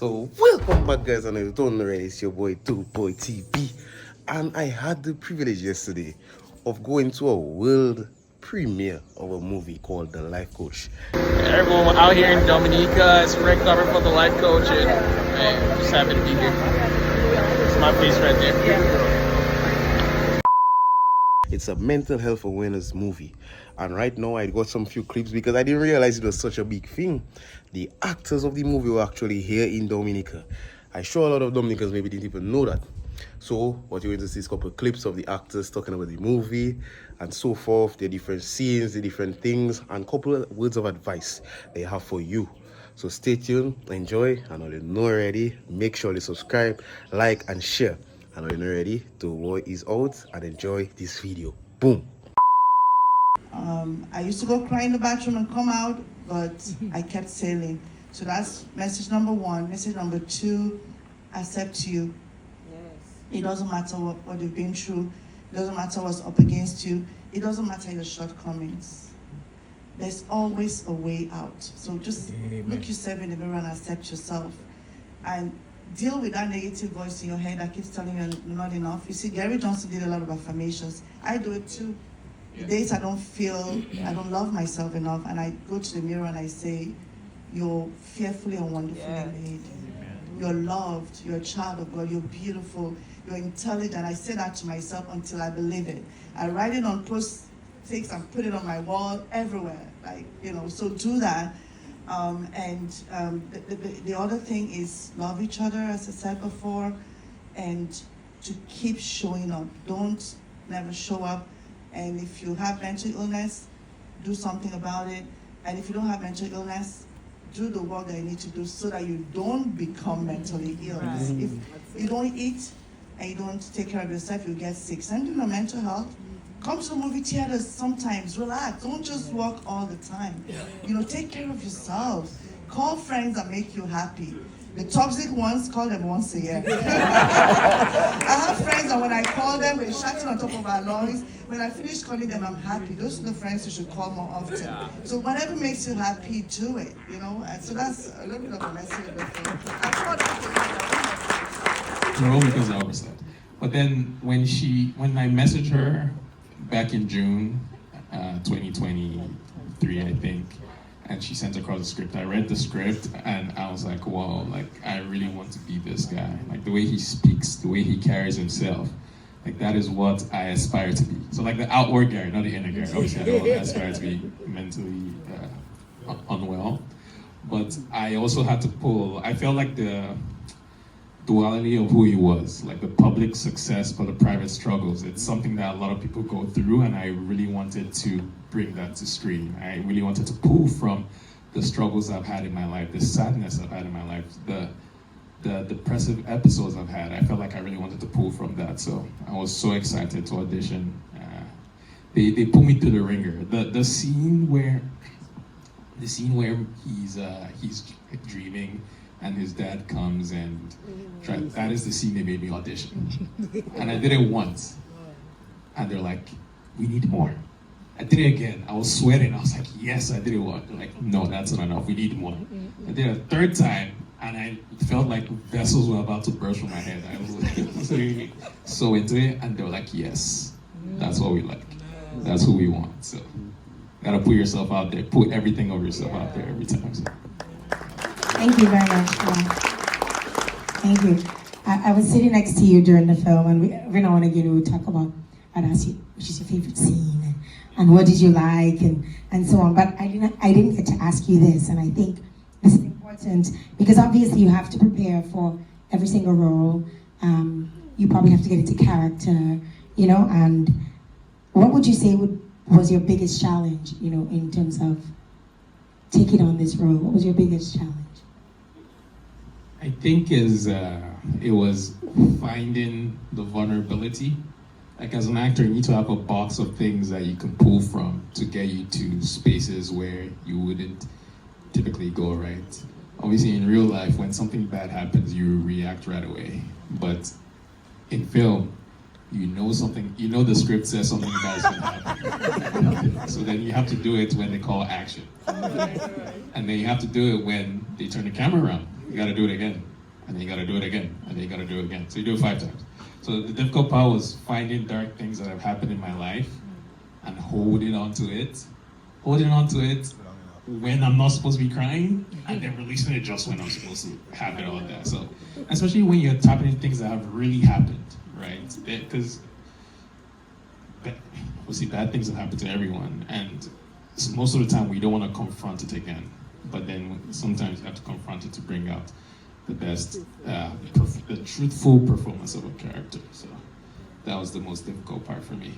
So welcome back, guys, and if you don't know already, it's your boy Boy TV, and I had the privilege yesterday of going to a world premiere of a movie called The Life Coach. Everyone out here in Dominica, it's Rick covering for The Life Coach, and I'm just happy to be here. It's my face right there. It's a mental health awareness movie, and right now I got some few clips because I didn't realize it was such a big thing. The actors of the movie were actually here in Dominica. I'm sure a lot of Dominicans maybe didn't even know that. So what you're going to see is a couple of clips of the actors talking about the movie and so forth, the different scenes, the different things, and a couple of words of advice they have for you. So stay tuned, enjoy, and all you know already, make sure you subscribe, like, and share. And all you know already, the war is out, and enjoy this video. Boom. I used to go cry in the bathroom and come out, but I kept sailing. So that's message number one. Message number two, accept you. It doesn't matter what you've been through. It doesn't matter what's up against you. It doesn't matter your shortcomings. There's always a way out. So just look yourself in the mirror and accept yourself. And deal with that negative voice in your head that keeps telling you you're not enough. You see, Gary Johnson did a lot of affirmations. I do it too. The days I don't love myself enough, and I go to the mirror and I say, you're fearfully and wonderfully made. You're loved, you're a child of God, you're beautiful, you're intelligent. I say that to myself until I believe it. I write it on post-its and put it on my wall everywhere. So do that. The other thing is love each other, as I said before, and to keep showing up. Don't never show up. And if you have mental illness, do something about it. And if you don't have mental illness, do the work that you need to do so that you don't become mentally ill. Right. If you don't eat and you don't take care of yourself, you get sick. Send in a mental health. Come to the movie theaters sometimes, relax. Don't just work all the time. Take care of yourself. Call friends that make you happy. The toxic ones, call them once a year. I have friends that when I call them, they're shouting on top of our lungs. When I finish calling them, I'm happy. Those are the friends you should call more often. So whatever makes you happy, do it, And so that's a little bit of a message of the film. Because I overslept. But then when I messaged her back in June 2023, I think, and she sent across the script. I read the script and I was like, wow, I really want to be this guy. The way he speaks, the way he carries himself, that is what I aspire to be. So the outward Gary, not the inner Gary. Obviously, I don't aspire to be mentally unwell. But I also had to I felt like the duality of who he was, the public success but the private struggles. It's something that a lot of people go through, and I really wanted to bring that to screen. I really wanted to pull from the struggles I've had in my life, the sadness I've had in my life, the depressive episodes I've had. I felt like I really wanted to pull from that, so I was so excited to audition. They put me through the ringer. The scene where he's dreaming and his dad comes and that is the scene they made me audition. And I did it once. And they're like, we need more. I did it again. I was sweating. I was like, yes, I did it once. They're like, no, that's not enough. We need more. I did it a third time, and I felt like vessels were about to burst from my head. I was so into it, and they were like, yes, that's what we like. That's who we want. So, gotta put yourself out there. Put everything of yourself out there every time. So. Thank you very much. Thank you. I was sitting next to you during the film, and every now and again we would talk about, I'd ask you, which is your favorite scene, and what did you like, and so on. But I didn't get to ask you this, and I think this is important because obviously you have to prepare for every single role. You probably have to get into character, and what would you say was your biggest challenge, in terms of taking on this role? What was your biggest challenge? I think it was finding the vulnerability. As an actor, you need to have a box of things that you can pull from to get you to spaces where you wouldn't typically go, right? Obviously, in real life, when something bad happens, you react right away. But in film, the script says something bad is going to happen. So then you have to do it when they call action. And then you have to do it when they turn the camera around. You got to do it again. and then you gotta do it again, and then you gotta do it again. So you do it 5 times. So the difficult part was finding dark things that have happened in my life and holding on to it when I'm not supposed to be crying, and then releasing it just when I'm supposed to have it all there. So, especially when you're tapping into things that have really happened, right? Because obviously bad things have happened to everyone, and most of the time we don't want to confront it again. But then sometimes you have to confront it to bring out the best, the truthful performance of a character. So that was the most difficult part for me.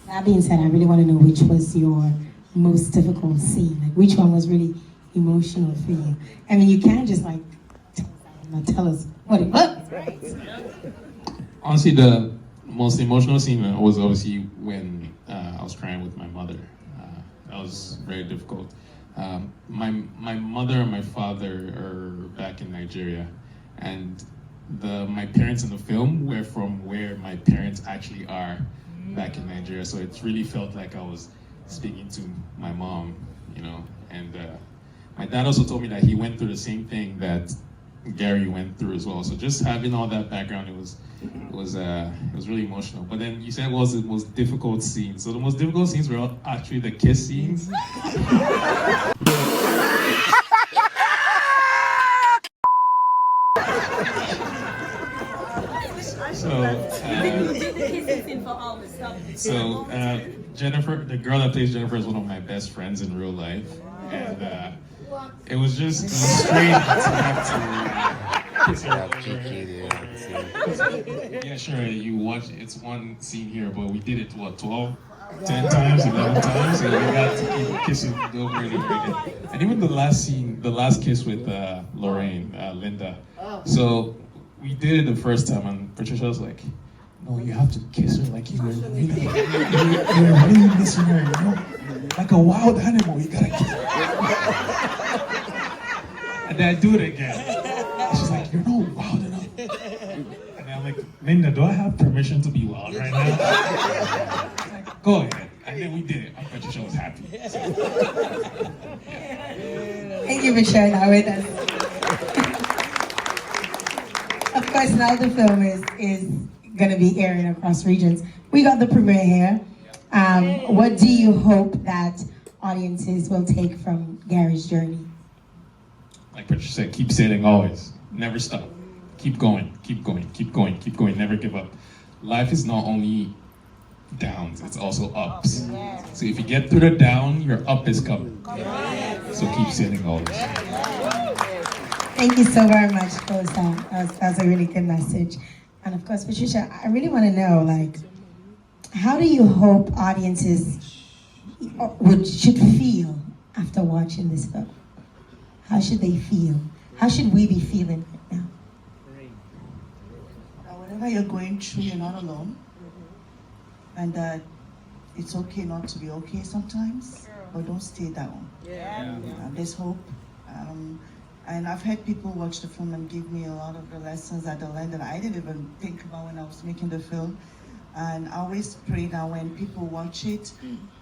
That being said, I really want to know which was your most difficult scene. Like, which one was really emotional for you? I mean, you can't just like tell us what it was, right? Honestly, the most emotional scene was obviously when I was crying with my mother. That was very difficult. My mother and my father are back in Nigeria, and my parents in the film were from where my parents actually are back in Nigeria. So it really felt like I was speaking to my mom, you know. And my dad also told me that he went through the same thing that Gary went through as well. So just having all that background, it was really emotional. But then you said what was the most difficult scene? So the most difficult scenes were actually the kiss scenes. So Jennifer, the girl that plays Jennifer, is one of my best friends in real life, and it was strange to have to kiss her. Yeah, sure. You watch. It's one scene here, but we did it 12, 10 times, 11 times, and we got to keep kissing over and over again. And even the last scene, the last kiss with Lorraine, Linda. So we did it the first time, and Patricia was like, "No, you have to kiss her like you were really missing her, you know? Like a wild animal, you gotta kiss her." And then I do it again. And she's like, "You're not wild enough." And I'm like, "Linda, do I have permission to be wild right now?" She's like, "Go ahead." And then we did it. And Patricia was happy. So, yeah. Thank you for sharing that with us. Of course, now the film is going to be airing across regions. We got the premiere here. What do you hope that audiences will take from Gary's journey? Like Patricia said, keep sailing always. Never stop. Keep going, keep going, keep going, keep going. Never give up. Life is not only downs, it's also ups. So if you get through the down, your up is coming. So keep sailing always. Thank you so very much, Kosa. That's a really good message. And of course, Patricia, I really want to know, like, how do you hope audiences should feel after watching this film? How should they feel? How should we be feeling right now? Whatever you're going through, you're not alone. And that it's okay not to be okay sometimes, but don't stay down. There's hope. And I've had people watch the film and give me a lot of the lessons that they learned that I didn't even think about when I was making the film. And I always pray that when people watch it,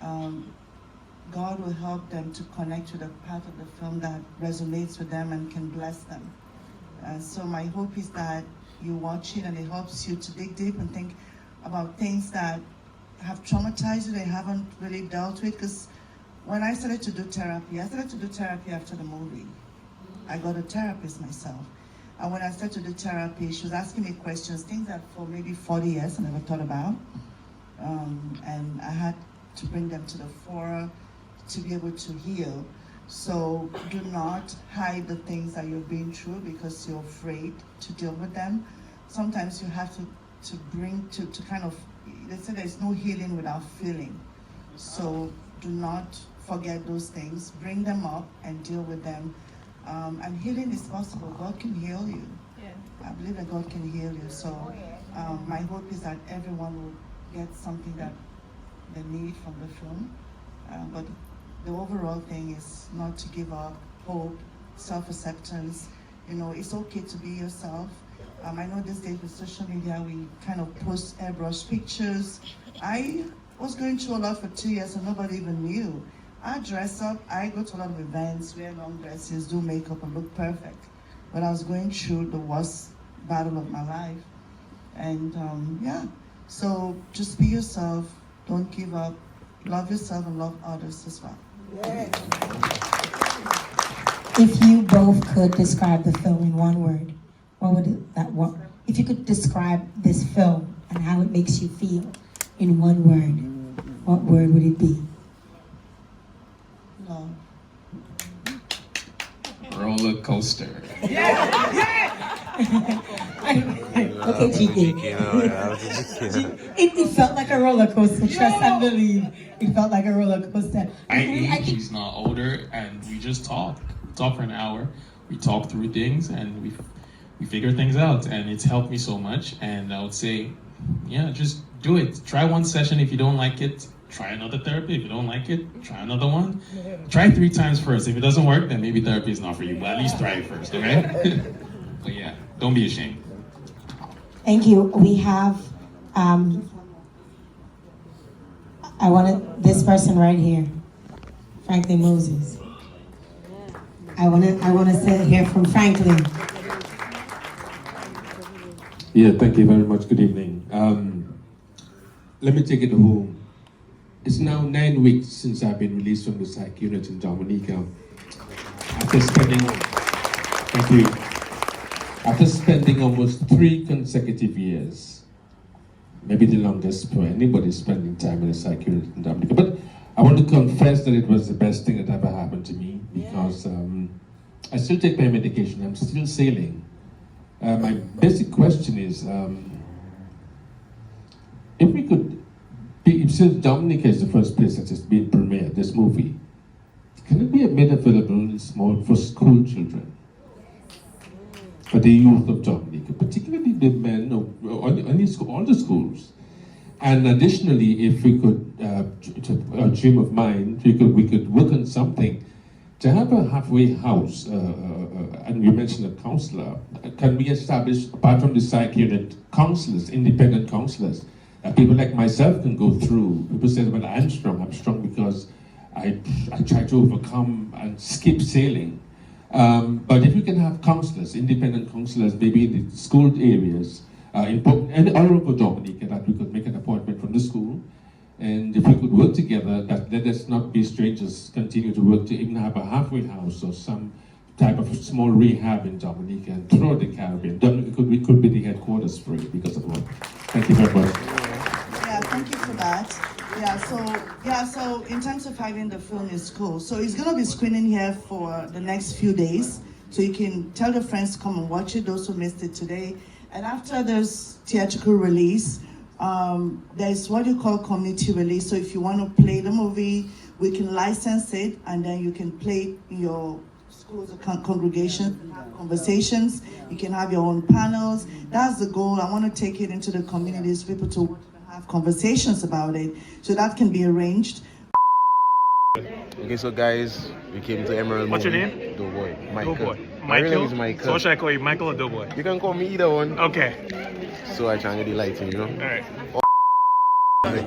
God will help them to connect with a part of the film that resonates with them and can bless them. So my hope is that you watch it and it helps you to dig deep and think about things that have traumatized you, they haven't really dealt with. Because when I started to do therapy, after the movie. I got a therapist myself. And when I started to do therapy, she was asking me questions, things that for maybe 40 years I never thought about. And I had to bring them to the fore to be able to heal. So do not hide the things that you've been through because you're afraid to deal with them. Sometimes you have to bring to kind of, they say there's no healing without feeling. So do not forget those things, bring them up and deal with them. And healing is possible. God can heal you. I believe that God can heal you. So my hope is that everyone will get something that they need from the film. But the overall thing is not to give up, hope, self-acceptance. You know, it's okay to be yourself. I know these days with social media, we kind of post airbrush pictures. I was going through a lot for 2 years and nobody even knew. I dress up, I go to a lot of events, wear long dresses, do makeup and look perfect. when I was going through the worst battle of my life. And yeah, so just be yourself, don't give up, love yourself and love others as well. If you both could describe the film in one word, what would that one? If you could describe this film and how it makes you feel in one word, what word would it be? Love. Roller coaster. Okay, Cheeky. It felt like a roller coaster. Trust and believe. It felt like a roller coaster. I age, he's not older, and we just talk. We talk for an hour. We talk through things, and we figure things out, and it's helped me so much. And I would say, yeah, just do it. Try one session. If you don't like it, try another therapy. If you don't like it, try another one. Try 3 times first. If it doesn't work, then maybe therapy is not for you, but at least try it first, okay? But yeah, don't be ashamed. Thank you. We have, this person right here, Franklin Moses. I want to hear from Franklin. Yeah, thank you very much. Good evening. Let me take it home. It's now 9 weeks since I've been released from the psych unit in Dominica. After spending almost 3 consecutive years, maybe the longest for anybody spending time in a psych unit in Dominica. But I want to confess that it was the best thing that ever happened to me, because I still take my medication. I'm still sailing. My basic question is, if we could, since Dominica is the first place that has been premiered, this movie, can it be made available small for school children? For the youth of Dominica, particularly the men of all the schools. And additionally, if we could, a dream of mine, we could work on something to have a halfway house, and you mentioned a counselor. Can we establish, apart from the psych unit, counselors, independent counselors, that people like myself can go through? People say, well, I'm strong because I try to overcome and skip sailing. But if you can have counselors, independent counselors, maybe in the school areas, and all over Dominica, that we could make an appointment from the school, and if we could work together, that let us not be strangers, continue to work to even have a halfway house or some type of small rehab in Dominica and throughout the Caribbean. Dominica could be the headquarters for it because of what. Thank you very much. Yeah, thank you for that. So in terms of having the film in school, so it's gonna be screening here for the next few days. So you can tell your friends to come and watch it, those who missed it today. And after this theatrical release, there's what you call community release. So if you want to play the movie, we can license it, and then you can play in your schools or congregations, have conversations. You can have your own panels. That's the goal. I want to take it into the communities, people to have conversations about it. So that can be arranged. Okay, so guys, we came to Emerald. What's your movie. name? Doughboy. Michael. Doughboy. My real name is Michael? Michael. So what should I call you, Michael or Doughboy? You can call me either one. Okay. So I try and get the lighting, you know? Alright.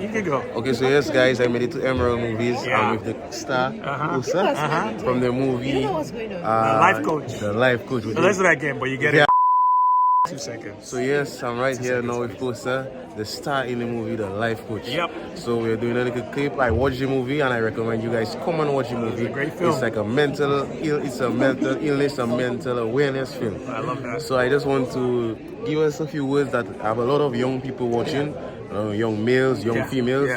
You can go. Okay, so yes, guys, I made it to Emerald Movies. Yeah. I'm with the star, Usa, from the movie. The life coach. The life coach. So let's do that again, but you get it. 2 seconds. So yes, I'm right here now with Usa, the star in the movie, the life coach. Yep. So we're doing a little clip. I watched the movie and I recommend you guys come and watch the movie. It's a great film. It's like a mental illness, a mental awareness film. I love that. So I just want to give us a few words that have a lot of young people watching, young males, young females,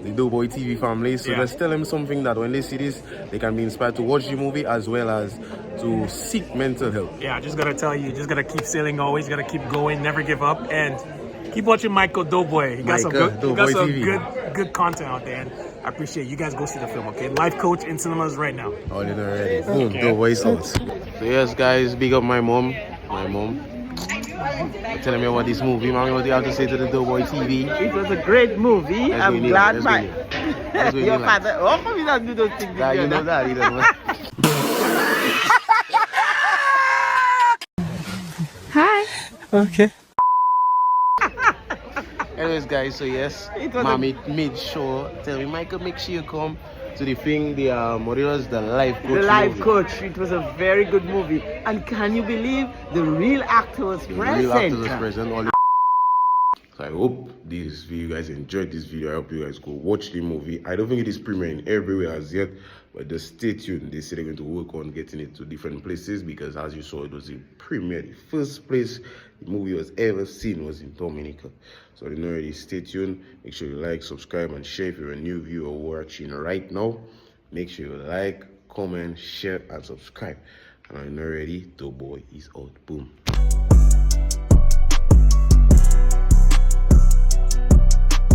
the Doughboy TV family. So let's tell them something that when they see this, they can be inspired to watch the movie as well as to seek mental health. Yeah, just gotta tell you, just gotta keep sailing always, gotta keep going, never give up, and keep watching Michael Doughboy. He got some good content out there, and I appreciate it. You guys go see the film, okay? Life Coach in cinemas right now. All in already. Boom, Doughboy's out. So yes, guys, big up my mom. Telling me about this movie, mommy. What do you have to say to the Doughboy TV? It was a great movie. I'm glad my your father. Oh, come not do those things. Yeah, you know that. He doesn't know. Hi. Okay. Anyways, guys, so yes, mommy made sure, tell me, Michael, make sure you come to the thing, the what it was, the life coach. The Life movie. Coach. It was a very good movie. And can you believe the real actor was The present? real actors was present. All the so I hope this video, you guys enjoyed this video. I hope you guys go watch the movie. I don't think it is premiering everywhere as yet, but just stay tuned. They say they're going to work on getting it to different places because, as you saw, it was in premiere. The first place the movie was ever seen was in Dominica. So you know already, stay tuned. Make sure you like, subscribe, and share if you're a new viewer watching right now. Make sure you like, comment, share, and subscribe. And I know already, Doughboy is out. Boom.